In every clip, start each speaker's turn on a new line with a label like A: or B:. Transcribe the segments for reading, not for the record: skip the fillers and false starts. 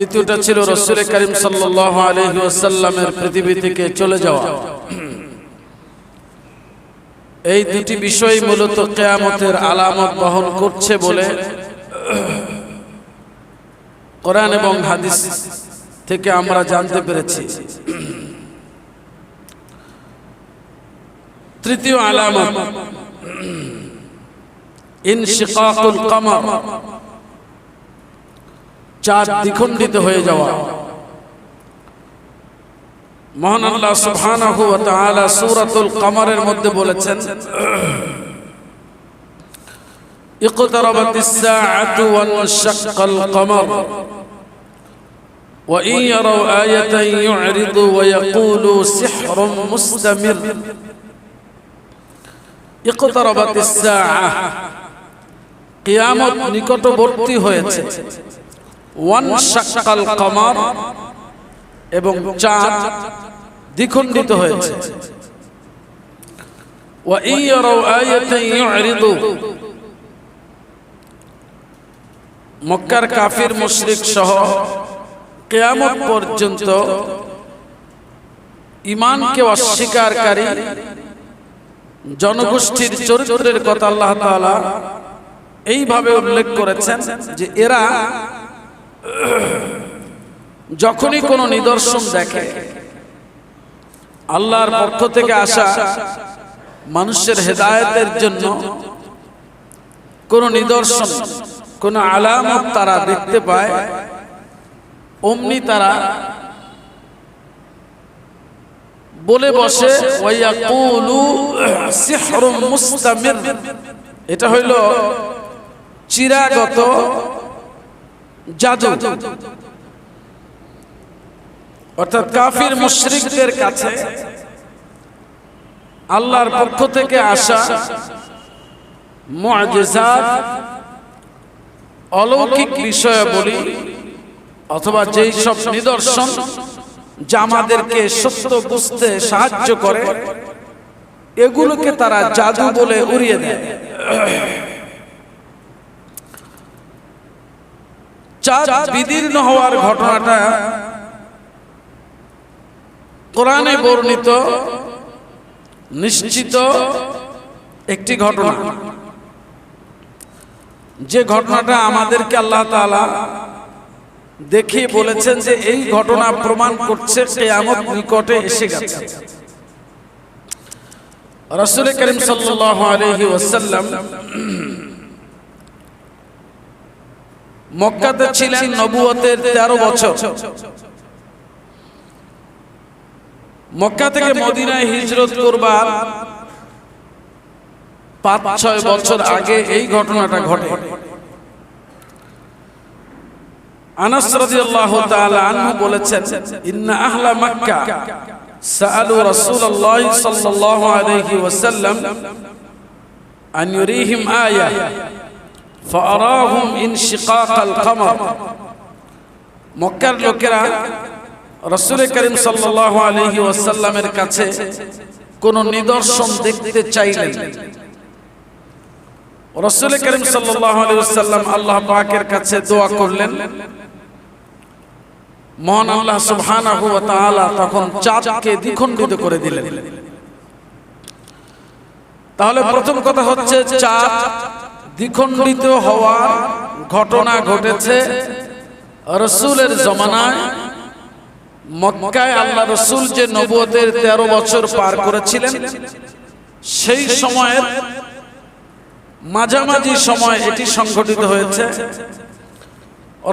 A: দ্বিতীয়টা ছিল রাসূল করিম সাল্লাল্লাহু আলাইহি ওয়াসাল্লামের পৃথিবী থেকে চলে যাওয়া। এই দুটি বিষয় মূলত কিয়ামতের আলামত বহন করছে বলে কোরআন এবং হাদিস থেকে আমরা জানতে পেরেছি। তৃতীয় আলামত ইনশিকাকুল কমর, চাঁদ দ্বিখণ্ডিত হয়ে যাওয়া। মহান আল্লাহ সুবহানাহু ওয়া তাআলা সূরাতুল কমরের মধ্যে বলেছেন, ইকতারাবাতিস সাআতু ওয়ানশাক্কাল কমর ওয়া ইন ইয়ারাউ আয়াতান ইউ'রিদু ওয়া ইয়াকুলু সিহরুম মুস্তামির। ইকতারাবাতিস সাআহ, কিয়ামত নিকটবর্তী হয়েছে। ওয়ানশাক্কাল কমর, এবং চাঁদ দ্বিখণ্ডিত হয়েছে। ওয়া ইন ইয়ারাউ আয়াতান ইউ'রিদু, মক্কার কাফির মুশরিক সহ কিয়ামত পর্যন্ত ঈমানকে অস্বীকারকারী জনগোষ্ঠীর চরিত্রের কথা আল্লাহ তাআলা এইভাবে উল্লেখ করেছেন যে এরা যখনই কোনো নিদর্শন দেখে, আল্লাহর পক্ষ থেকে আসা মানুষের হেদায়েতের জন্য কোনো নিদর্শন, কোনো আলামত তারা দেখতে পায়, অমনি তারা বলে বসে ওয়ায়াকুলু সিহরুম মুস্তামির। এটা হইল চিরাগত জাদু। অর্থাৎ কাফির মুশরিকদের কাছে আল্লাহর পক্ষ থেকে আসা মুআজিজাত, অলৌকিক বিষয়াবলী অথবা যেই সব নিদর্শন যা আমাদেরকে সত্য বুঝতে সাহায্য করে, এগুলোকে তারা জাদু বলে উড়িয়ে দেয়। চাঁদ বিদীর্ণ হওয়ার ঘটনাটা কোরআনে বর্ণিত নিশ্চিত একটি ঘটনা, যে ঘটনাটা আমাদেরকে আল্লাহ তাআলা দেখিয়ে বলেছেন যে এই ঘটনা প্রমাণ করছে কিয়ামত নিকটে এসে গেছে। রাসূল করিম সাল্লাল্লাহু আলাইহি ওয়াসাল্লাম মক্কাতে ছিলেন নবুয়তের 13 বছর। মক্কা থেকে মদিনায় হিজরত করবার 5-6 বছর আগে এই ঘটনাটা ঘটে। আনাস রাদিয়াল্লাহু তাআলা আনহু বলেছেন, ইন্না আহলা মক্কা সাআলু রাসূলুল্লাহ সাল্লাল্লাহু আলাইহি ওয়াসাল্লাম আন ইউরিহিম আয়া ফাআরাহুম ইনশিকাকাল কমর। মক্কার লোকেরা রাসূল করিম সাল্লাল্লাহু আলাইহি ওয়াসাল্লামের কাছে কোন নিদর্শন দেখতে চাইলেন। রাসূল করিম সাল্লাল্লাহু আলাইহি ওয়াসাল্লাম আল্লাহ পাকের কাছে দোয়া করলেন। মহান আল্লাহ সুবহানাহু ওয়া তাআলা তখন চাঁদকে দ্বিখণ্ডিত করে দিলেন। তাহলে প্রথম কথা হচ্ছে, চাঁদ দ্বিখণ্ডিত হওয়ার ঘটনা ঘটেছে রাসূলের জমানায়। মক্কায় আল্লাহ রাসূল যে নবুয়তের 13 বছর পার করেছিলেন, সেই সময়ের মাঝামাঝি সময় এটি সংঘটিত হয়েছে।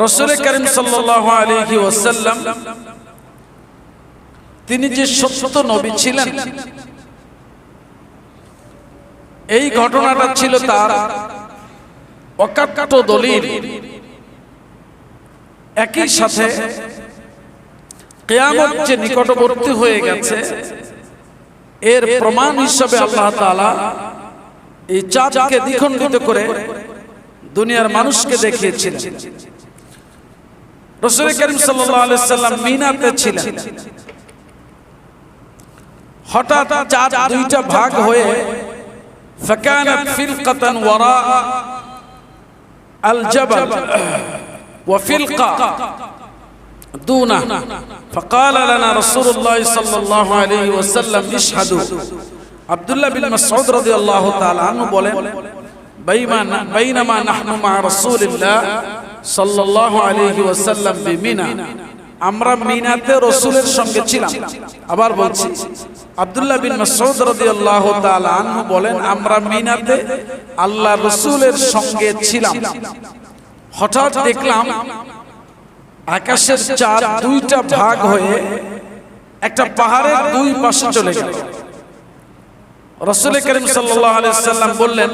A: রাসূল করিম সাল্লাল্লাহু আলাইহি ওয়াসাল্লাম তিনি যে সত্য নবী ছিলেন, এই ঘটনাটা ছিল তার অকাট্য দলিল। একই সাথে কিয়ামত যে নিকটবর্তী হয়ে গেছে, এর প্রমাণ হিসেবে আল্লাহ তাআলা এই চাঁদকে দ্বিখণ্ডিত করে দুনিয়ার মানুষকে দেখিয়েছিলেন। রাসূল করিম সাল্লাল্লাহু আলাইহি ওয়াসাল্লাম মিনাতে ছিলেন। হঠাৎ চাঁদ দুইটা ভাগ হয়ে ফাকানাত ফিরকাতান ওয়ারা আল জাবাল ওয়া ফিলকা দুনা فقال لنا رسول الله صلى الله عليه وسلم اشهدوا আব্দুল্লাহ বিন মাসউদ রাদিয়াল্লাহু তাআলা আনহু বলেন বাইনামা নাহনু মা রাসূলিল্লাহ সাল্লাল্লাহু আলাইহি ওয়াসাল্লাম বিমিনা, আমরা মিনাতে রাসূলের সঙ্গে ছিলাম। আবার বলছি, আব্দুল্লাহ বিন মাসউদ রাদিয়াল্লাহু তাআলা আনহু বলেন আমরা মিনাতে আল্লাহর রাসূলের সঙ্গে ছিলাম। হঠাৎ দেখলাম আকাশের চাঁদ দুইটা ভাগ হয়ে একটা পাহাড়ের দুই পাশে চলে গেল। রাসূল করিম সাল্লাল্লাহু আলাইহি ওয়াসাল্লাম বললেন,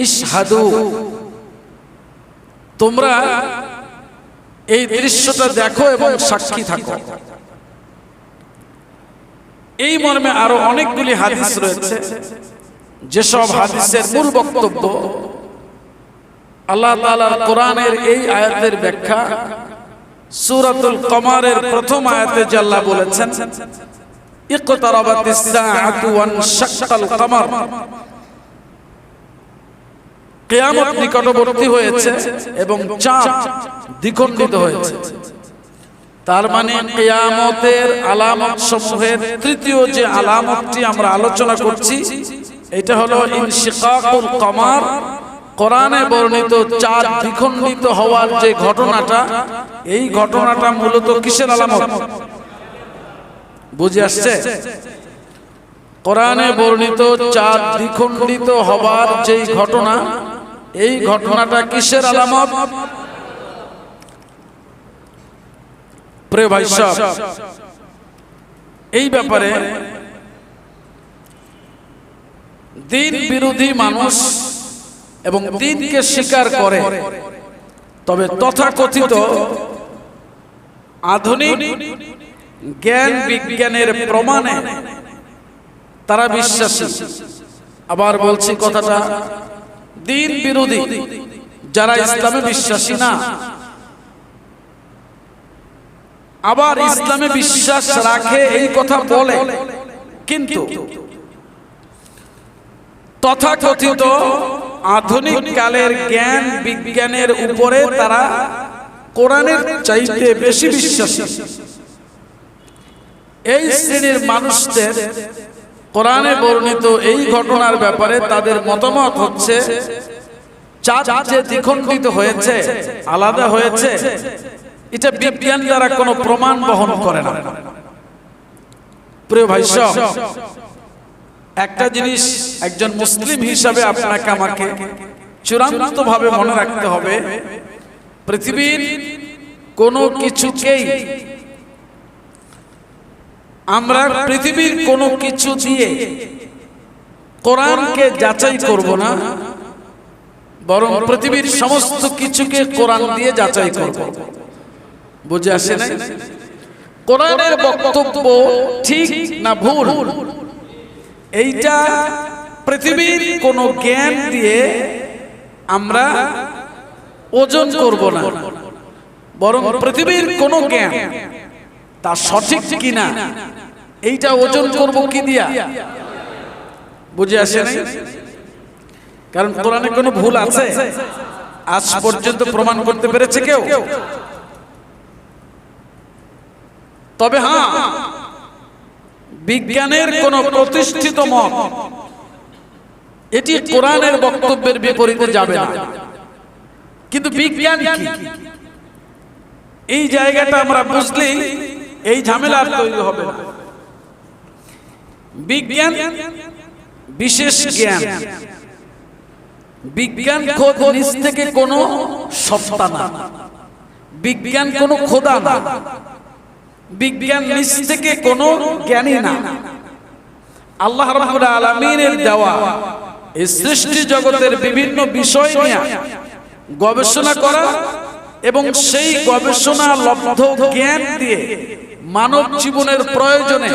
A: ইশহাদু, তোমরা এই দৃশ্যটা দেখো এবং সাক্ষী থাকো। এই মর্মে আরো অনেকগুলি হাদিস রয়েছে, যেসব হাদিসের মূল বক্তব্য আল্লাহ তাআলার কোরআনের এই আয়াতের ব্যাখ্যা। সূরাতুল কমারের প্রথম আয়াতে যে আল্লাহ বলেছেন, ইকতারাবাতিস সাআতু ওয়ানশাক্কাল কমার, কিয়ামত নিকটবর্তী হয়েছে এবং চাঁদ দ্বিখণ্ডিত হয়েছে। তার মানে কিয়ামতের আলামত সমূহের তৃতীয় যে আলামতটি আমরা আলোচনা করছি, এটা হলো ইনশিকাকুল কমার। কোরআনে বর্ণিত চাঁদ দ্বিখণ্ডিত হওয়ার যে ঘটনাটা, এই ঘটনাটা মূলত কিসের আলামত? বুঝে আসছে? কোরআনে বর্ণিত চাঁদ দ্বিখণ্ডিত হওয়ার যে ঘটনা, এই ঘটনাটা কিসের আলামত? প্রিয় ভাই সাহেব, এই ব্যাপারে দ্বীন বিরোধী মানুষ এবং দ্বীনকে স্বীকার করে, তবে তথাকথিত আধুনিক জ্ঞান বিজ্ঞানের প্রমাণে তারা বিশ্বাসী। আবার বলছি কথাটা, দ্বীন বিরোধী যারা ইসলামে বিশ্বাসী না, আবার ইসলামে বিশ্বাস রাখে এই কথা বলে, কিন্তু তথাকথিত আধুনিক কালের জ্ঞান বিজ্ঞানের উপরে তারা কোরআনের চাইতে বেশি বিশ্বাসী। এই শ্রেণীর মানুষদের কোরআনে বর্ণিত এই ঘটনার ব্যাপারে তাদের মতামত হচ্ছে, চাঁদ যে দ্বিখণ্ডিত হয়েছে, আলাদা হয়েছে, এটা বিজ্ঞান দ্বারা কোনো প্রমাণ বহন করে না। প্রিয় ভাই সাহেব, একটা জিনিস একজন মুসলিম হিসাবে আপনাকে আমাকে চূড়ান্ত ভাবে মনে রাখতে হবে, পৃথিবীর কোনো কিছুকেই আমরা পৃথিবীর কোনো কিছু দিয়ে কোরআনকে যাচাই করব না, বরং পৃথিবীর সমস্ত কিছুকে কোরআন দিয়ে যাচাই করব। বুঝে আসে না? কোরআনের বক্তব্য ঠিক না ভুল, এইটা পৃথিবীর কোনো জ্ঞান দিয়ে আমরা ওজন করব না, বরং পৃথিবীর কোনো জ্ঞান তা সঠিক কিনা এইটা ওজন করব কি দিয়া? বুঝে আসে না? কারণ কোরআনে কোনো ভুল আছে আজ পর্যন্ত প্রমাণ করতে পেরেছে কেউ? তবে হ্যাঁ, বিজ্ঞানের কোন প্রতিষ্ঠিত মত এটি কোরআনের বক্তব্যের বিপরীতে যাবে না। কিন্তু বিজ্ঞান কি, এই জায়গাটা আমরা বুঝলেই এই ঝামেলা আর তৈরি হবে না। বিজ্ঞান বিশেষ জ্ঞান, বিজ্ঞান খোদ নিজ থেকে কোনো সত্তা না, বিজ্ঞান কোনো খোদা না, বিজ্ঞান নিজ থেকে কোনো জ্ঞানী না। আল্লাহ রাব্বুল আলামিনের দেওয়া এই সৃষ্টি জগতের বিভিন্ন বিষয় নিয়ে গবেষণা করা এবং সেই গবেষণা লব্ধ জ্ঞান দিয়ে মানব জীবনের প্রয়োজনে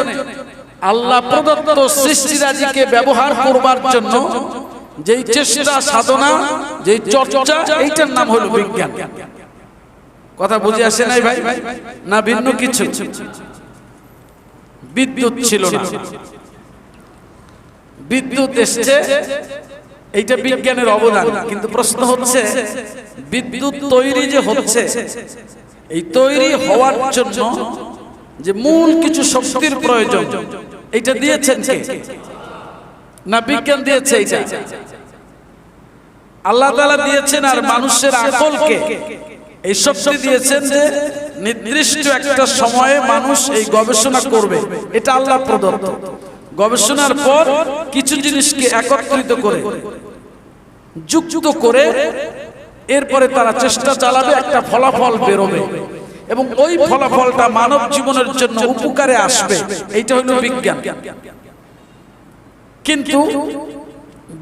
A: আল্লাহ প্রদত্ত সৃষ্টিরাজিকে ব্যবহার করবার জন্য যেই চেষ্টা সাধনা, যেই চর্চা, এইটার নাম হলো বিজ্ঞান। কথা বুঝে আসে নাই ভাই? না ভিন্ন কিছু? বিদ্যুৎ ছিল না, বিদ্যুৎ এসছে, এইটা বিজ্ঞানের অবদান। কিন্তু প্রশ্ন হচ্ছে, বিদ্যুৎ তৈরি যে হচ্ছে এই তৈরি হওয়ার জন্য যে মূল কিছু শক্তির প্রয়োজন, এটা দিয়েছেন কে? না বিজ্ঞান দিয়েছে? এটা আল্লাহ তাআলা দিয়েছেন। আর মানুষের আকলকে এই শক্তি দিয়েছেন যে নির্দিষ্ট একটা সময়ে মানুষ এই গবেষণা করবে, এটা আল্লাহ প্রদত্ত। গবেষণার পর কিছু জিনিসকে একত্রিত করে যুক্ত করে এরপরে তারা চেষ্টা চালাবে, একটা ফলাফল বেরোবে এবং ওই ফলাফলটা মানব জীবনের জন্য উপকারে আসবে। এইটা হলো বিজ্ঞান। কিন্তু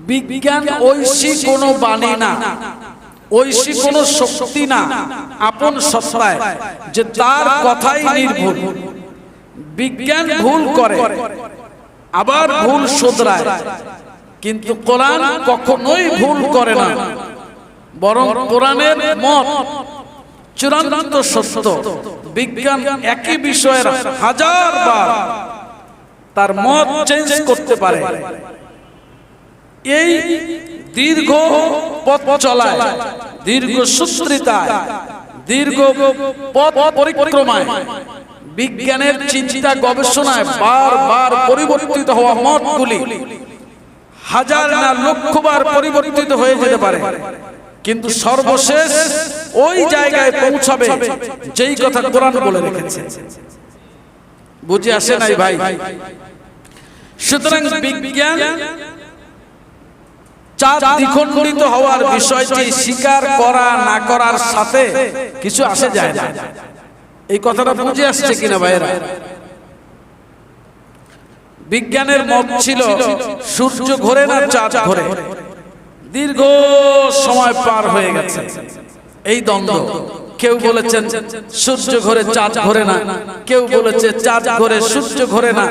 A: বিজ্ঞান ঐশী কোনো বাণী না, ঐশী কোনো শক্তি না আপন সত্তায় যে তার কথাই নির্ভুল। বিজ্ঞান ভুল করে, আবার ভুল শোধরায়, কিন্তু কোরআন কখনোই ভুল করে না। বরং কোরআনের মত চূড়ান্ত সত্য। বিজ্ঞান একই বিষয়ের হাজারবার তার মত চেঞ্জ করতে পারে। এই দীর্ঘ পথ চলায়, দীর্ঘ সূত্রিতায়, দীর্ঘ পথ পরিক্রমায়, বিজ্ঞানের চিন্তা গবেষণায় বারবার পরিবর্তিত হওয়া মতগুলি হাজার না লক্ষবার পরিবর্তিত হয়ে যেতে পারে, কিন্তু সর্বশেষ ওই জায়গায় পৌঁছাবে যেই কথা কোরআন বলে রেখেছে। বুঝে আসে নাই ভাই? সুতরাং বিজ্ঞান চাঁদ দ্বিখণ্ডিত হওয়ার বিষয়টি স্বীকার করা না করার সাথে কিছু আসে যায় না। এই কথাটা বুঝে আসছে কিনা ভাইরা? বিজ্ঞানের মত ছিল সূর্য ঘোরে না চাঁদ ঘোরে। দীর্ঘ সময় পার হয়ে গেছে এই দ্বন্দ্ব। কেউ বলেছেন সূর্য ঘোরে চাঁদ ঘোরে না, কেউ বলেছে চাঁদ ঘোরে সূর্য ঘোরে না।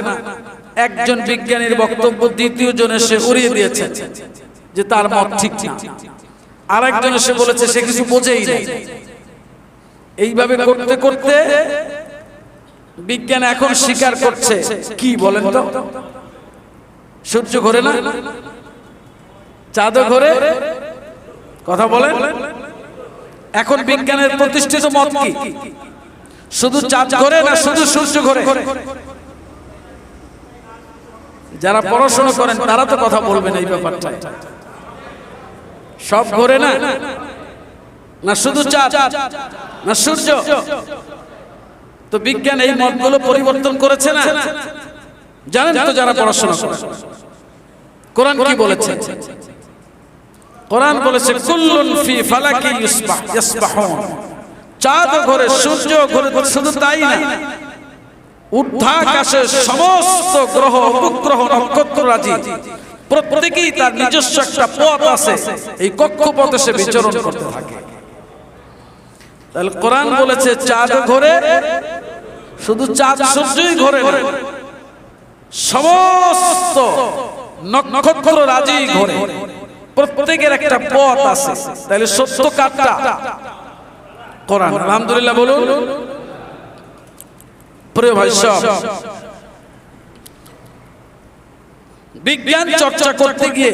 A: একজন বিজ্ঞানীর বক্তব্য দ্বিতীয় জন এসে উড়িয়ে দিয়েছে যে তার মত ঠিক না। আরেকজন এসে বলেছে সে কিছু বোঝেই না। এইভাবে করতে করতে বিজ্ঞান এখন স্বীকার করছে কি বলেন তো? সূর্য ঘোরে না, চাঁদ ঘোরে। কথা বলেন। এখন বিজ্ঞানের প্রতিষ্ঠিত মত কি? শুধু চাঁদ ঘোরে না শুধু সূর্য ঘোরে? যারা পড়াশোনা করেন তারা তো কথা বলবেন এই ব্যাপারটা। সব ঘোরে না, না শুধু চাঁদ না সূর্য? তো বিজ্ঞান এই মতগুলো পরিবর্তন করেছে না? জানেন তো যারা পড়াশোনা করেন কোরআন কি বলেছে? কোরআন বলেছে কুল্লুন ফি ফালাকি ইয়াসবাহুন। চাঁদ ঘোরে সূর্য ঘোরে, শুধু তাই না, ঊর্ধ্বাকাশের সমস্ত গ্রহ উপগ্রহ নক্ষত্ররাজি প্রত্যেকেই তার নিজস্ব একটা পথ আছে, এই কক্ষপথে সে বিচরণ করতে থাকে। তাহলে কোরআন বলেছে চাঁদ ঘোরে, শুধু চাঁদ সূর্যই ঘোরে না, সমস্ত নক্ষত্ররাজি ঘোরে, প্রত্যেকের একটা পথ আছে। তাহলে সত্য কাটটা কোরআন। আলহামদুলিল্লাহ বলুন। প্রিয় ভাই সব, বিজ্ঞান চর্চা করতে গিয়ে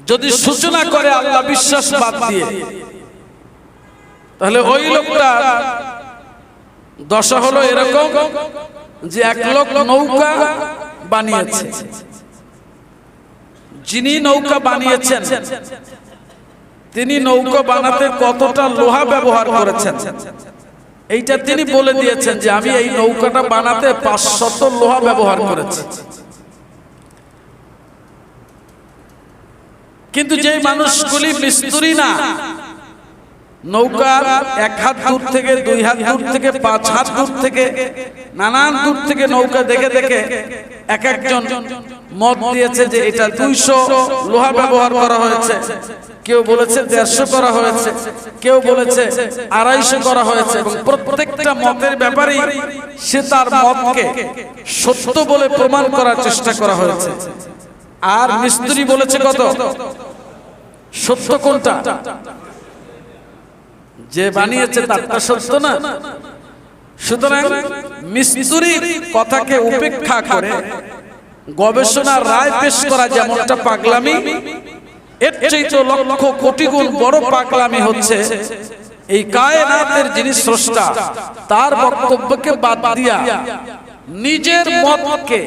A: যদি সূচনা করে আল্লাহ বিশ্বাস বাদ দিয়ে, তাহলে ওই লোকটা দশা হলো এরকম যে এক লোক নৌকা বানিয়েছে। যিনি নৌকা বানিয়েছেন তিনি নৌকা বানাতে কতটা লোহা ব্যবহার করেছেন এইটা তিনি বলে দিয়েছেন যে আমি এই নৌকাটা বানাতে 500 লোহা ব্যবহার করেছি। কিন্তু যে মানুষগুলি মিস্ত্রি না, নৌকার 1 হাত দূর থেকে 2 হাত দূর থেকে 5 হাত দূর থেকে নানান দূর থেকে নৌকা দেখে দেখে এক একজন মত দিয়েছে যে এটা 200 লোহা ব্যবহার করা হয়েছে, কেউ বলেছে 150 করা হয়েছে, কেউ বলেছে 250 করা হয়েছে। এবং প্রত্যেকটা মতের ব্যাপারেই সে তার মতকে সত্য বলে প্রমাণ করার চেষ্টা করা হয়েছে। আর মিস্ত্রি বলেছে কত? সত্য কোনটা? যে বানিয়েছে তারটা সত্য না। সুতরাং মিস্ত্রির কথাকে উপেক্ষা করে গবেষণার রায় পেশ করা যেমনটা পাগলামি, এর চাইতে লক্ষ কোটি গুণ বড় পাগলামি হচ্ছে এই কায়নাতের যিনি স্রষ্টা তার বক্তব্যকে বাদ দিয়া নিজের মতকে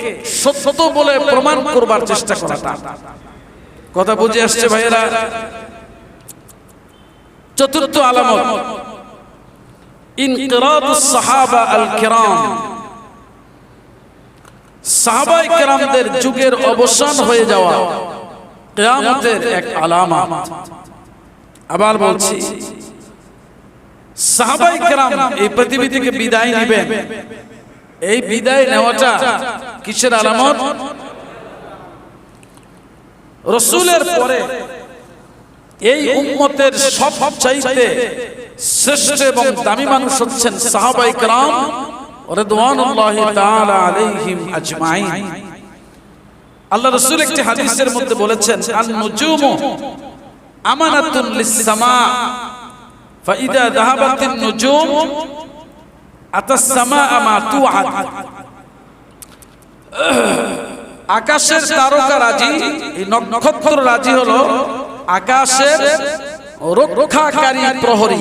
A: সত্য বলে প্রমাণ করবার চেষ্টা করাটা। কথা বুঝে আসছে ভাইয়েরা? চতুর্থ আলামত ইনকিরাতুস সাহাবা আল কিরাম, সাহাবায়ে কেরামদের যুগের অবসান হয়ে যাওয়া কিয়ামতের এক আলামত। আবার বলছি, সাহাবায়ে কেরাম এই পৃথিবী থেকে বিদায় নেবেন, এই বিদায় নেওয়াটা কিসের আলামত? রাসূলের পরে এই উম্মতের সবচাইতে শ্রেষ্ঠ এবং দামি মানুষ হচ্ছেন সাহাবায়ে কেরাম রাদিয়াল্লাহু তাআলা আলাইহিম আজমাইন। আল্লাহ রাসূল একটি হাদিসের মধ্যে বলেছেন, আন-নুজুমু আমানাতুন লিস-সামা ফাইদা যাহাবাতিন নুজুম আতাস সামা মা তুআদ। আকাশের তারকা রাজি, এই নক্ষত্র রাজি হলো আকাশের রক্ষাকারী প্রহরী।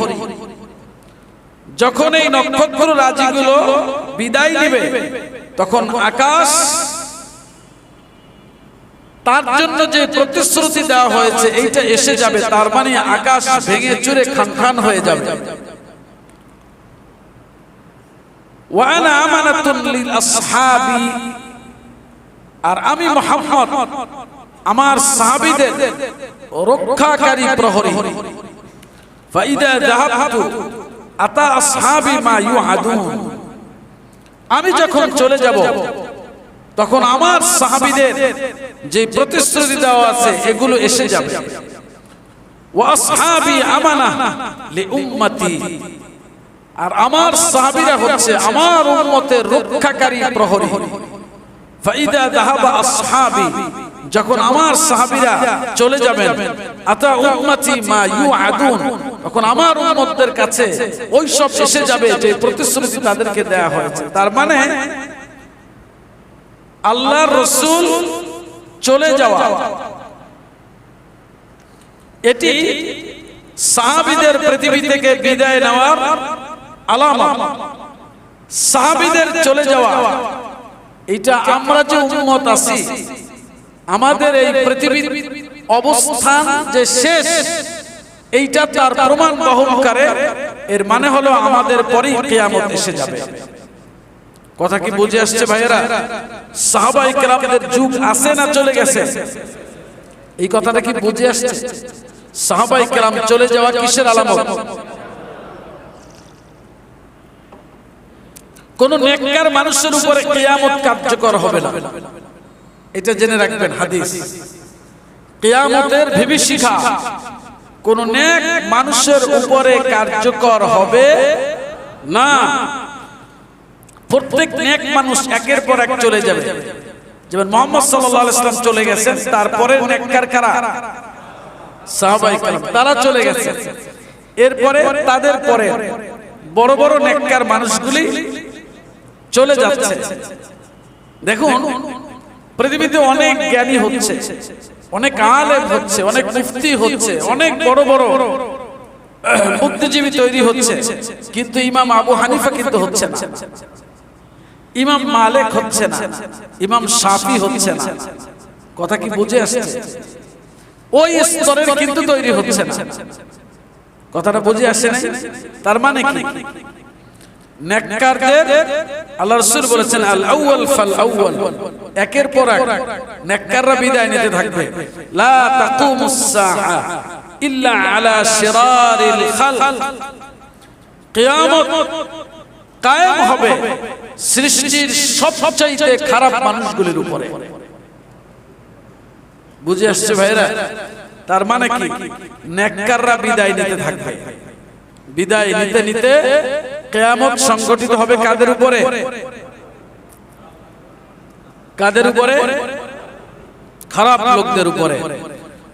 A: যখন এই নক্ষত্র রাজিগুলো বিদায় নেবে তখন আকাশ তার জন্য যে প্রতিশ্রুতি দেওয়া হয়েছে এইটা এসে যাবে, তার মানে আকাশ ভেঙে চুরে খান হয়ে যাবে। ওয়া আনা আমানাতুন লিল আসহাবি, আর আমি মুহাম্মদ আমার সাহাবীদের রক্ষাকারী প্রহরী। ফাইদা যাহাবতু আতা আসহাবি মা ইউআদুন, আমি যখন চলে যাব তখন আমার সাহাবীদের যে প্রতিশ্রুতি দেওয়া আছে এগুলো এসে যাবে। ওয়া আসহাবি আমানা লি উম্মতি, আর আমার সাহাবীরা হচ্ছে আমার উম্মতের রক্ষাকারী প্রহরী। ফাইদা যাহাবা আসহাবি, যখন আমার সাহাবীরা চলে যাবেন, আতা উম্মতি মা ইউআদুন, তখন আমার উম্মতদের কাছে ওই সব এসে যাবে যে প্রতিশ্রুতি তাদেরকে দেয়া হয়েছে। তার মানে আল্লাহর রাসূল চলে যাওয়া এটি সাহাবীদের পৃথিবী থেকে বিদায় নেওয়ার আলামত। সাহাবীদের চলে যাওয়া, এটা আমরা যে উম্মত আছি আমাদের এই পৃথিবীর অবস্থান যে শেষ, এইটা তার প্রমাণ বহন করে। এর মানে হলো আমাদের পরেই কিয়ামত এসে যাবে। কথা কি বুঝে আসছে ভাইয়েরা? সাহাবায়ে কেরামদের যুগ আছে না চলে গেছে? এই কথাটা কি বুঝে আসছে? সাহাবায়ে কেরাম চলে যাওয়া কিসের আলামত? কোন নেককার মানুষের উপরে কিয়ামত কার্যকর হবে না, এটা জেনে রাখবেন। হাদিস, কিয়ামতের বিভীষিকা কোন নেক মানুষের উপরে কার্যকর হবে না। প্রত্যেক নেক মানুষ একের পর এক চলে যাবে। যেমন মুহাম্মদ সাল্লাল্লাহু আলাইহি ওয়াসাল্লাম চলে গেছেন, তারপরে নেককার কারা? সাহাবায়ে কেরাম, তারা চলে গেছে। এরপরে তাদের পরে বড় বড় নেককার মানুষগুলি চলে যাচ্ছে। দেখুন, পৃথিবীতে অনেক জ্ঞানী হচ্ছে, অনেক আলেম হচ্ছে, অনেক মুফতি হচ্ছে, অনেক বড় বড় বুদ্ধিজীবী তৈরি হচ্ছে, কিন্তু ইমাম আবু হানিফা কিন্তু হচ্ছে না, ইমাম মালিক হচ্ছে না, ইমাম শাফি হচ্ছে না। কথা কি বুঝে আসছে? ওই স্তরের কিন্তু তৈরি হচ্ছে না। কথাটা বুঝে আসছে না? তার মানে কি? নেককারদের আল্লাহ রাসূল বলেছেন আল আউয়াল ফাল আউয়াল, একের পর এক নেককাররা বিদায় নিতে থাকবে। লা তাকুমুস সাআ ইল্লা আলা শিরারিল খালক, কিয়ামত কায়েম হবে সৃষ্টির সবচাইতে খারাপ মানুষগুলির উপরে। বুঝে আসছে ভাইরা? তার মানে কি? নেককাররা বিদায় নিতে থাকবে, বিদায় নিতে নিতে কিয়ামত সংগঠিত হবে কাদের উপরে? কাদের উপরে? খারাপ লোকদের উপরে।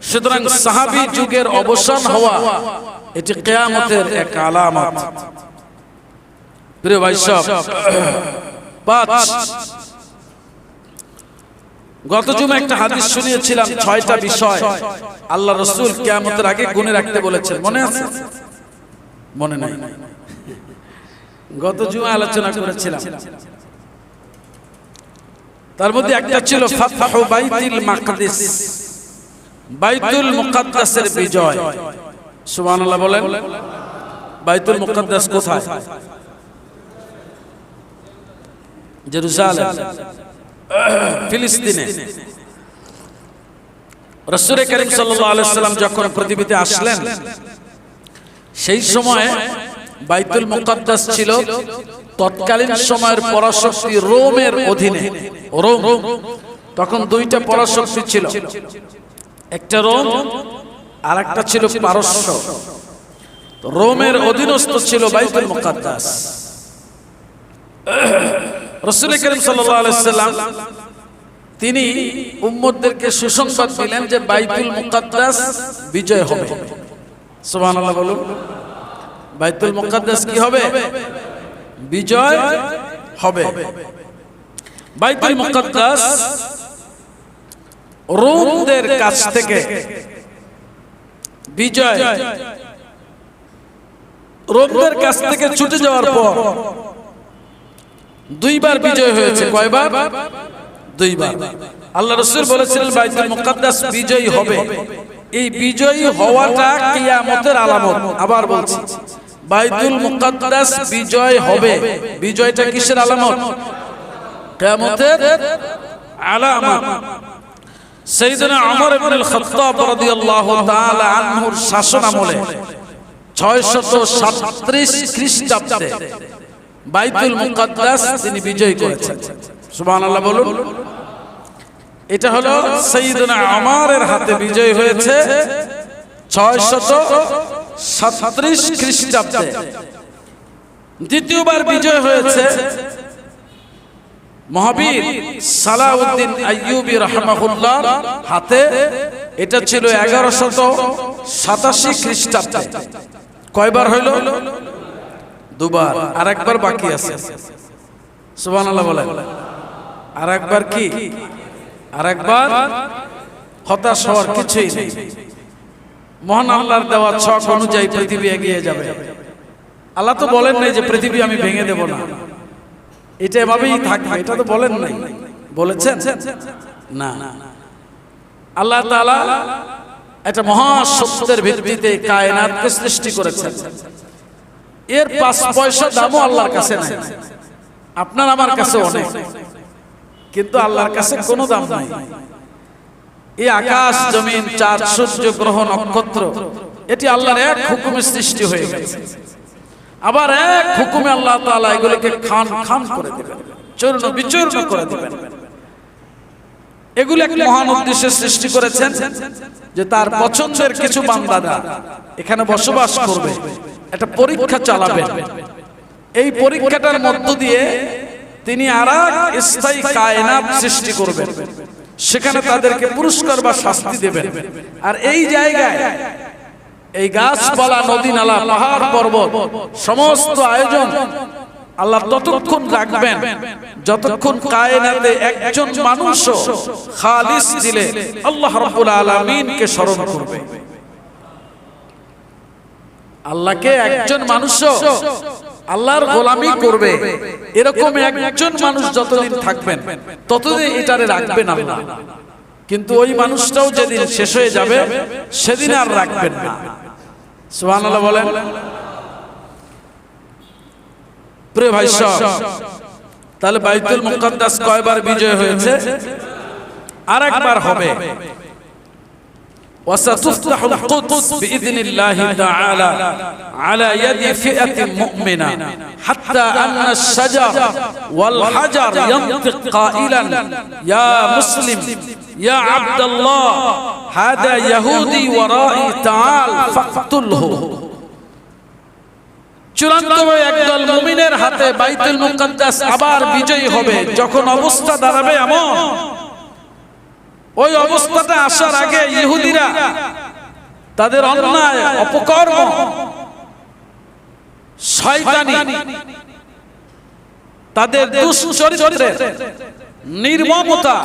A: সুতরাং সাহাবী যুগের অবসান হওয়া এটি কিয়ামতের এক আলামত। প্রিয় ভাই সব, গত জুমে একটা হাদিস শুনিয়েছিলাম, 6টা বিষয় আল্লাহ রাসূল কিয়ামতের আগে গুনে রাখতে বলেছেন, মনে আছে? মনে নাই, গত জুমা আলোচনা করেছিলাম। তার মধ্যে একটা ছিল ফাতহু বাইতুল মাকদিস, বাইতুল মুকাদ্দাসের বিজয়। সুবহানাল্লাহ বলেন। বাইতুল মুকাদ্দাস কোথায়? জেরুজালেম, ফিলিস্তিনে। রাসূল করিম সাল্লাল্লাহু আলাইহি সাল্লাম যখন পৃথিবীতে আসলেন, সেই সময় বাইতুল মুকাদ্দাস ছিল তৎকালীন সময়ের পরাশক্তি রোমের অধীনে। রোম তখন দুইটা পরাশক্তি ছিল, একটা রোম আর একটা ছিল পারস্য। রোমের অধীনস্থ ছিল বাইতুল মুকাদ্দাস। রাসূল করিম সাল্লাল্লাহু আলাইহি সাল্লাম তিনি উম্মতদেরকে সুসংবাদ দিলেন যে বাইতুল মুকাদ্দাস বিজয় হবে। সুবহানাল্লাহ বলুন। বাইতুল মুকাদ্দাস কি হবে? বিজয় হবে। বাইতুল মুকাদ্দাস রোমদের কাছ থেকে বিজয়, রোমদের কাছ থেকে ছুটে যাওয়ার পর দুইবার বিজয় হয়েছে। কয়বার? দুইবার। আল্লাহ রাসূল বলেছিলেন বাইতুল মুকাদ্দাস বিজয়ী হবে। এই বিজয়ী হওয়াটা কিয়ামতের আলামত। আবার বলছি, বাইতুল মুকাদ্দাস বিজয় হবে। বিজয়টা কিসের আলামত? কিয়ামতের আলামত। সাইয়েদনা ওমর ইবনে খাত্তাব রাদিয়াল্লাহু তাআলা আনহুর শাসন আমলে 637 খ্রিস্টাব্দে বাইতুল মুকাদ্দাস তিনি বিজয় করেছেন। সুবহানাল্লাহ বলুন। এটা হলো সাইয়েদনা ওমরের হাতে বিজয় হয়েছে 637 খ্রিস্টাব্দে। দ্বিতীয়বার বিজয় হয়েছে মহাবীর সালাউদ্দিন আইয়ুবী রাহমাহুল্লাহ হাতে। এটা ছিল 1187 খ্রিস্টাব্দে। কয়বার হইল? দুবার। আর একবার বাকি আছে। সুবহানাল্লাহ বলেন। আর একবার কি? আর একবার হতাশ হওয়ার কিছুই নেই। মহান আল্লাহর দেওয়া ছক অনুযায়ী পৃথিবী এগিয়ে যাবে। আল্লাহ তো বলেন নাই যে পৃথিবী আমি ভেঙে দেব না, এটা এভাবেই থাকবে, এটা তো বলেন নাই। বলেছেন? না। আল্লাহ তাআলা একটা মহা সত্যের ভিত্তিতে কায়নাতকে সৃষ্টি করেছেন। এর 5 পয়সা দামও আল্লাহর কাছে নাই। আপনার আমার কাছে অনেক, কিন্তু আল্লাহর কাছে কোনো দাম নাই। এই আকাশ জমিন চাঁদ সূর্য গ্রহ নক্ষত্র এটি আল্লাহর এক হুকুমে সৃষ্টি হয়ে গেছে। আবার এক হুকুমে আল্লাহ তাআলা এগুলোকে খান খান করে দিবেন, চূর্ণ বিচূর্ণ করে দিবেন। এগুলো এক মহান উদ্দেশ্যে সৃষ্টি করেছেন যে তার পছন্দের কিছু বান্দারা এখানে বসবাস করবে, একটা পরীক্ষা চালাবেন। এই পরীক্ষাটার মধ্য দিয়ে তিনি আরেক স্থায়ী কায়নাত সৃষ্টি করবেন, সেখানে তাদেরকে পুরস্কার বা শাস্তি দেবেন। আর এই জায়গায় এই গাছপালা নদী নালা পাহাড় পর্বত সমস্ত আয়োজন আল্লাহ ততক্ষণ রাখবেন যতক্ষণ কায়নাতে একজন মানুষও খালিস দিলে আল্লাহ রাব্বুল আলামিনকে স্মরণ করবে। আল্লাহকে একজন মানুষও আল্লাহর গোলামি করবে, এরকম একজন মানুষ যতদিন থাকবেন ততদিন এটারে রাখবেন আল্লাহ। কিন্তু ওই মানুষটাও যেদিন শেষ হয়ে যাবে সেদিন আর রাখবেন না। সুবহানাল্লাহ বলেন। প্রিয় ভাই সব, তাহলে বাইতুল মুকাদ্দাস কয়বার বিজয় হয়েছে? আরেকবার হবে। وستفتح القدس بإذن الله تعالى على يد فئة مؤمنة حتى أن الشجر والحجر ينطق قائلا يا مسلم يا عبد الله هذا يهودي ورائي تعال فاقتله। চূড়ান্তভাবে একদল মুমিনের হাতে বাইতুল মুকাদ্দাস আবার বিজয়ী হবে। যখন অবস্থা দাঁড়াবে এমন, ওই অবস্থাটা আসার আগে ইহুদিরা তাদের অন্যায় অপকর্ম শয়তানি তাদের দুশ্চরিত্রের নির্মমতা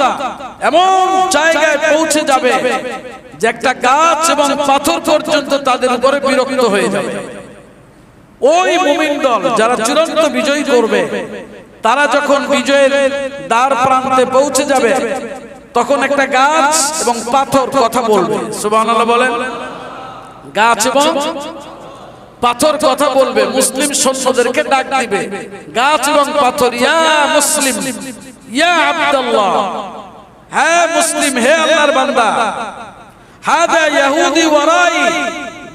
A: এমন জায়গায় পৌঁছে যাবে যে একটা গাছ এবং পাথর পর্যন্ত তাদের উপরে বিরক্ত হয়ে যাবে। ওই মুমিন দল যারা চূড়ান্ত বিজয় করবে, তারা যখন বিজয়ের দ্বার প্রান্তে পৌঁছে যাবে, তখন একটা গাছ এবং পাথর কথা বলবে। সুবহানাল্লাহ বলেন। গাছ এবং পাথর কথা বলবে, মুসলিম সৈন্যদেরকে ডাক দিবে। গাছ এবং পাথর, ইয়া মুসলিম, ইয়া আব্দুল্লাহ, হ্যাঁ মুসলিম, হে আল্লাহর বান্দা, হাদা ইহুদি ওয়ারাই।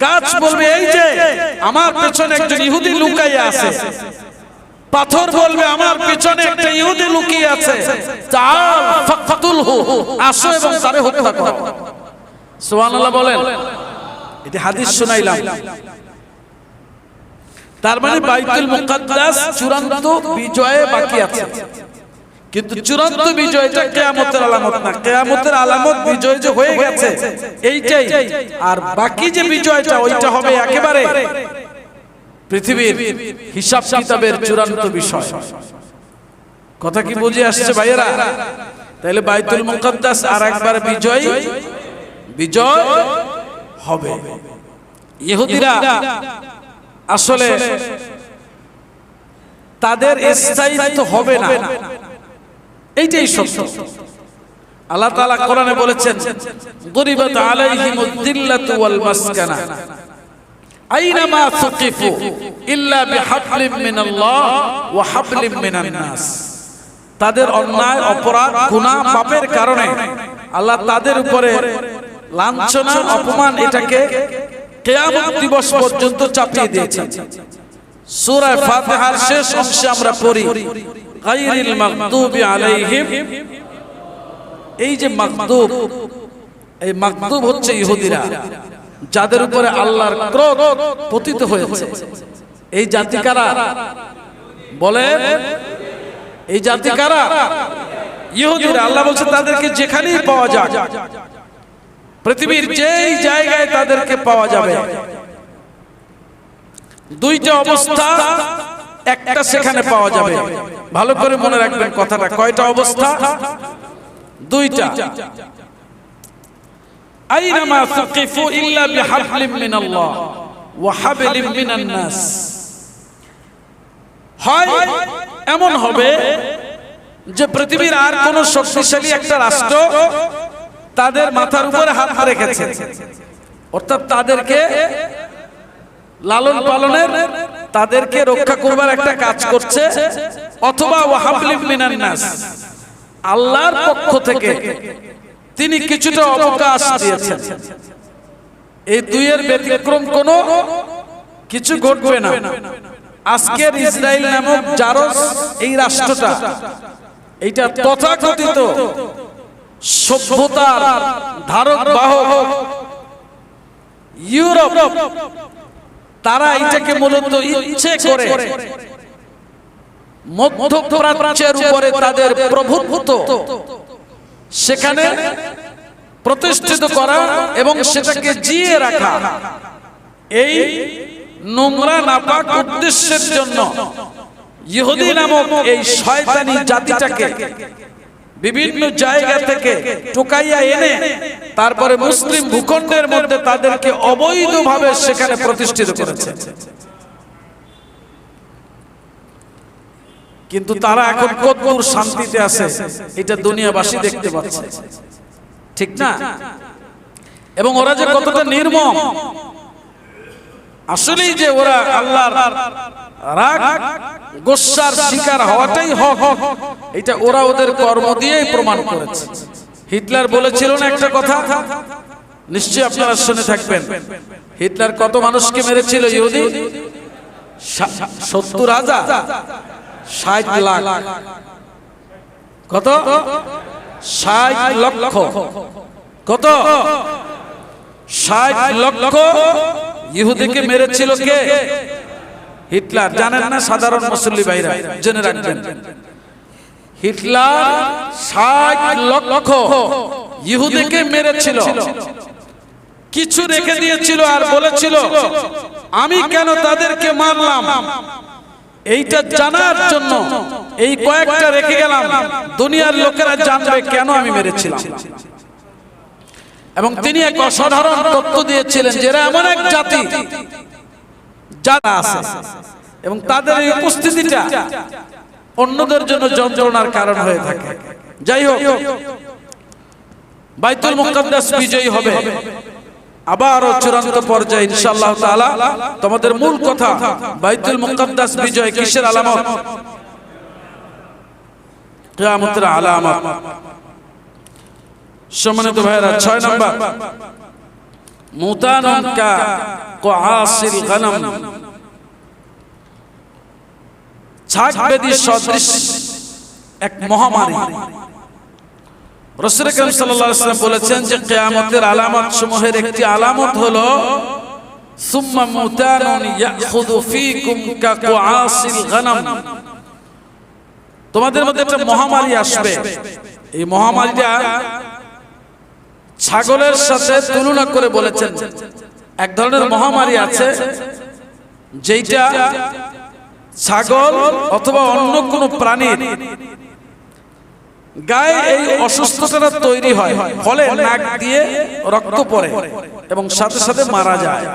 A: গাছ বলবে, এই যে আমার পেছনে একজন ইহুদি লুকাইয়া আছে। পাথর বলবে, আমার পেছনে একটা ইহুদি লুকিয়ে আছে, তাআল ফাকতুলহু, আসো এবং তারে হত্যা করো। সুবহানাল্লাহ বলেন। এটা হাদিস শুনাইলাম। তার মানে বাইতুল মুকাদ্দাস চূড়ান্ত বিজয়ে বাকি আছে, কিন্তু চূড়ান্ত বিজয়টা কিয়ামতের আলামত না। কিয়ামতের আলামত বিজয় যে হয়ে গেছে এইটাই, আর বাকি যে বিজয়টা ওইটা হবে একেবারে পৃথিবীর হিসাব কিতাবের চূড়ান্ত বিষয়। কথা কি বুঝে আসছে ভাইয়েরা? তাহলে বাইতুল মুকাদ্দাস আর একবার বিজয় হবে। ইহুদিরা আসলে তাদের স্থায়িত্ব হবে না, এইটাই সত্য। আল্লাহ তাআলা কোরআনে বলেছেন, গুরিবাত আলাইহিমুদ দিল্লাতু ওয়াল মাসকানা আইনামা সুকিফু ইল্লা বিহাবলিম মিনাল্লাহ ওয়া হাবলিম মিনান নাস। তাদের অন্যায়, অপরাধ, গুনাহ, পাপের কারণে আল্লাহ তাদের উপরে লাঞ্ছনা, অপমান, এটাকে কিয়ামত দিবস পর্যন্ত চাপিয়ে দিয়েছেন। সূরা ফাতিহার শেষ অংশে আমরা পড়ি, গায়রিল মাগদুবি আলাইহিম। এই যে মাগদুব, এই মাগদুব হচ্ছে ইহুদিরা, যাদের উপরে আল্লাহর ক্রোধ পতিত হয়েছে। এই জাতি কারা বলেন? এই জাতি কারা? ইহুদিরা। আল্লাহ বলছে তাদেরকে যেখানেই পাওয়া যায়, পৃথিবীর যেই জায়গায় তাদেরকে পাওয়া যাবে, দুইটা অবস্থা, একটা সেখানে পাওয়া যাবে। ভালো করে মনে রাখবেন কথাটা। কয়টা অবস্থা? দুইটা। আইনামা সুকিফু ইল্লা বিহাবলিম মিনাল্লাহ ওয়া হাবলিম মিনান নাস। হয় এমন হবে যে পৃথিবীর আর কোন শক্তিশালী একটা রাষ্ট্র তাদের মাথার উপরে হাত রেখেছে, অর্থাৎ তাদেরকে লালন পালনের, তাদেরকে রক্ষা করবার একটা কাজ করছে। অথবা ওয়াহাবলিম মিনান নাস, আল্লাহর পক্ষ থেকে তিনি কিছুটা অবকাশ দিয়েছেন। এই দুইয়ের ব্যতিক্রম কোনো কিছু ঘটবে না। আজকের ইসরায়েল নামক জারজ এই রাষ্ট্রটা, এইটা তথাকথিত সভ্যতার ধারক বাহক ইউরোপ, তারা এটাকে মূলত ইচ্ছে করে মধ্যপ্রাচ্যের উপরে তাদের প্রভুত্ব সেখানে প্রতিষ্ঠিত করা এবং সেটাকে জিয়ে রাখা, এই নোংরা নাপাক উদ্দেশ্যের জন্য ইহুদি নামক এই শয়তানি জাতিটাকে বিভিন্ন জায়গা থেকে টোকাইয়া এনে তারপরে মুসলিম ভূখণ্ডের মধ্যে তাদেরকে অবৈধভাবে সেখানে প্রতিষ্ঠিত করেছে। কিন্তু তারা এখন কতদূর শান্তিতে আছে এটা দুনিয়াবাসী দেখতে পাচ্ছে, ঠিক না? এবং ওরা যে কতটা নির্মম, আসলেই যে ওরা আল্লাহর রাগ গোসার শিকার হওয়াটাই হক, এটা ওরা ওদের কর্ম দিয়েই প্রমাণ করেছে। হিটলার বলেছিল না একটা কথা, নিশ্চয়ই আপনারা শুনে থাকবেন। হিটলার কত মানুষকে মেরেছিল ইহুদি? 70,000, 60 লাখ, কত? 60 লক্ষ, কত? 60 লক্ষ ইহুদিকে মেরেছিল কে? হিটলার। জানেন না সাধারণ মুসলিম ভাইরা? জেনে রাখবেন, হিটলার 60 লক্ষ ইহুদিকে মেরেছিল। কিছু রেখে দিয়েছিল আর বলেছিল, আমি কেন তাদেরকে মারলাম এইটা জানার জন্য এই কয়েকটা রেখে গেলাম, দুনিয়ার লোকেরা জানবে কেন আমি মেরেছিলাম। এবং তিনি এক অসাধারণ তত্ত্ব দিয়েছিলেন যে এরা এমন এক জাতি যারা আছে এবং তাদের এই উপস্থিতিটা অন্যদের জন্য যন্ত্রণার কারণ হয়ে থাকে। যাই হোক, বাইতুল মুকাদ্দাস বিজয়ী হবে আবারও চূড়ান্ত পর্যায়ে ইনশাআল্লাহ তাআলা। তোমাদের মূল কথা, বাইতুল মুকাদ্দাস বিজয় কিসের আলামত? কিয়ামতের আলামত। সম্মানিত ভাইরা, 6 নাম্বার, মুতানুন কা কুআসিল গনম, ছাগ বেদি সদৃশ এক মহামারী। রাসূল আকরাম সাল্লাল্লাহু আলাইহি ওয়াসাল্লাম বলেছেন যে কিয়ামতের আলামত সমূহের একটি আলামত হলো সুম্মা মুতানুন ইয়াখুযু ফীকুম কা কুআসিল গনম, তোমাদের মধ্যে একটা মহামারী আসবে। এই মহামারীটা ছাগলের সাথে তুলনা করে বলেছেন এক ধরনের মহামারী আছে যেটা ছাগল অথবা অন্য কোনো প্রাণীর গায়ে এই অসুস্থতাটা তৈরি হয়, ফলে নাক দিয়ে রক্ত পড়ে এবং সাথে সাথে মারা যায়।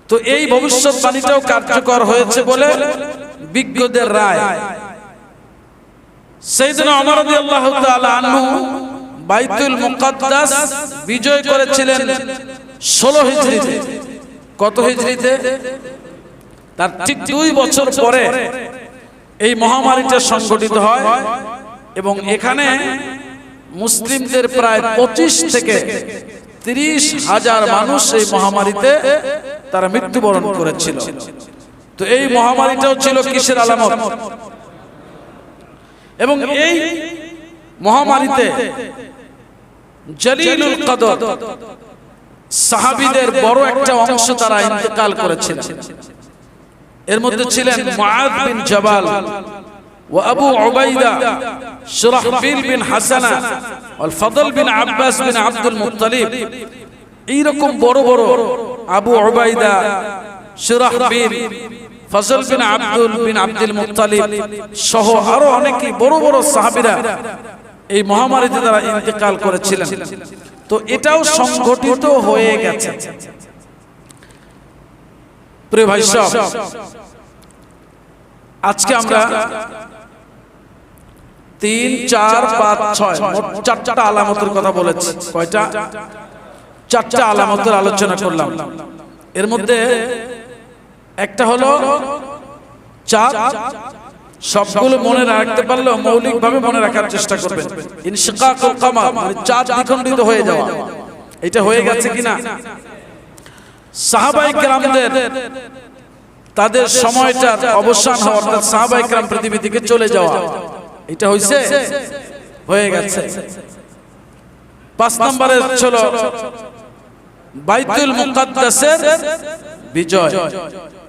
A: তো এই ভবিষ্যৎবাণীটাও কার্যকর হয়েছে বলে বিজ্ঞদের রায়। সাইয়েদনা ওমর রাদিয়াল্লাহু তাআলা আনহু বাইতুল মুকাদ্দাস বিজয় করেছিলেন 16 হিজরিতে। কত হিজরিতে? তার ঠিক 2 বছর পরে এই মহামারীটা সংঘটিত হয় এবং এখানে মুসলিমদের প্রায় 25 থেকে 30 হাজার মানুষ এই মহামারীতে তারা মৃত্যুবরণ করেছিল। তো এই মহামারীটাও ছিল কিসের আলামত? এবং এই মহামারীতে জলিলুল কদর সাহাবীদের বড় একটা অংশ তারা ইন্তেকাল করেছিলেন। এর মধ্যে ছিলেন মুআদ বিন জাবাল ওয়া আবু উবাইদা, শুরাহবিল বিন হাসানা, ওয়াল ফাদল বিন আব্বাস বিন আব্দুল মুত্তালিব। এইরকম বড় বড় আবু উবাইদা, শুরাহবিল, ফজল বিন আব্দুল মুত্তালিব সহ আরো অনেকেই বড় বড় সাহাবীরা এই মহামারীতে তারা ইন্তেকাল করেছিলেন। তো এটাও সংঘটিত হয়ে গেছে। প্রিয় ভাই সব, আজকে আমরা 3, 4, 5, 6 মোট 4টা আলামতের কথা বলেছি। কয়টা? 4টা আলামতের আলোচনা করলাম। এর মধ্যে একটা হলো চাঁদ। সবগুলো মনে রাখতে পারলেও মৌলিকভাবে মনে রাখার চেষ্টা করবেন। ইনশিকাকুল কামার, মানে চাঁদ দ্বিখণ্ডিত হয়ে যাওয়া, এটা হয়ে গেছে কিনা? সাহাবায়ে কেরামদের তাদের সময়টার অবসান হওয়া, অর্থাৎ সাহাবায়ে কেরাম পৃথিবী থেকে চলে যাওয়া, এটা হইছে? হয়ে গেছে। 5 নম্বরে ছিল বাইতুল মুকাদ্দাসের বিজয়,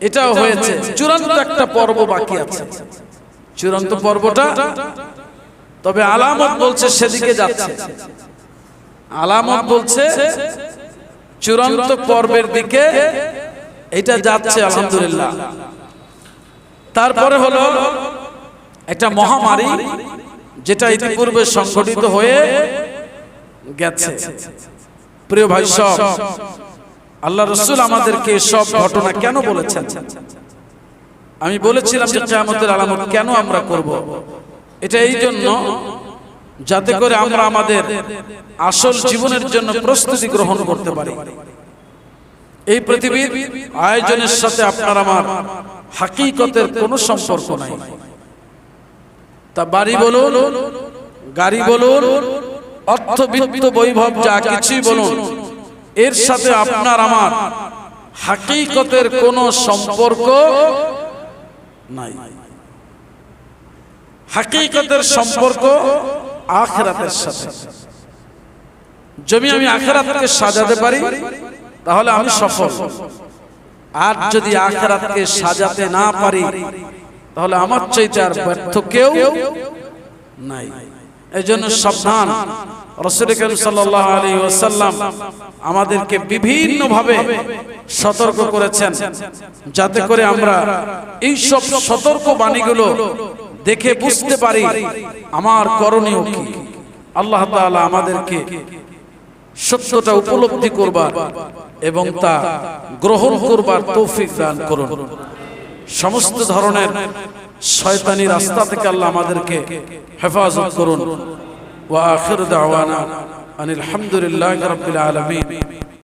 A: এটাও হয়েছে। চূড়ান্ত একটা পর্ব বাকি আছে। চূড়ান্ত পর্বটা, তবে আলামত বলছে সেদিকে যাচ্ছে। আলামত বলছে চূড়ান্ত পর্বের দিকে এটা যাচ্ছে, আলহামদুলিল্লাহ। তারপরে হলো একটা মহামারী যেটা ইতিপূর্বে সংঘটিত হয়ে গেছে। প্রিয় ভাই সব, আল্লাহ রাসূল আমাদেরকে সব ঘটনা কেন বলেছেন? আমি বলেছিলাম যে কিয়ামতের আলামত কেন আমরা করব। এটা এই জন্য যাতে করে আমরা আমাদের আসল জীবনের জন্য প্রস্তুতি গ্রহণ করতে পারি। এই পৃথিবীর আয়োজনের সাথে আপনার আমার হাকিকতের কোনো সম্পর্ক নাই। তা বাড়ি বলুন, গাড়ি বলুন, অর্থবিত্ত বৈভব যা কিছুই বলুন, এর সাথে আপনার আমার হাকিকতের কোনো সম্পর্ক নাই। হাকিকতের সম্পর্ক আখিরাতের সাথে। যদি আমি আখিরাতকে সাজাতে পারি তাহলে আমি সফল, আর যদি আখিরাতকে সাজাতে না পারি তাহলে আমার চাইতে আর ব্যর্থ কেউ নাই। এজন্য সাবধান। রাসূল করিম সাল্লাল্লাহু আলাইহি ওয়াসাল্লাম আমাদেরকে বিভিন্ন ভাবে সতর্ক করেছেন যাতে করে আমরা এই সব সতর্ক বাণীগুলো দেখে বুঝতে পারি আমার করণীয় কি। আল্লাহ তাআলা আমাদেরকে সত্যটা উপলব্ধি করবার এবং তা গ্রহণ করবার তৌফিক দান করুন। সমস্ত ধরনের শয়তানি রাস্তা থেকে আল্লাহ আমাদেরকে হেফাজত করুন। ওয়া আখির দাওয়ানা আনিল হামদুলিল্লাহি রাব্বিল আলামিন।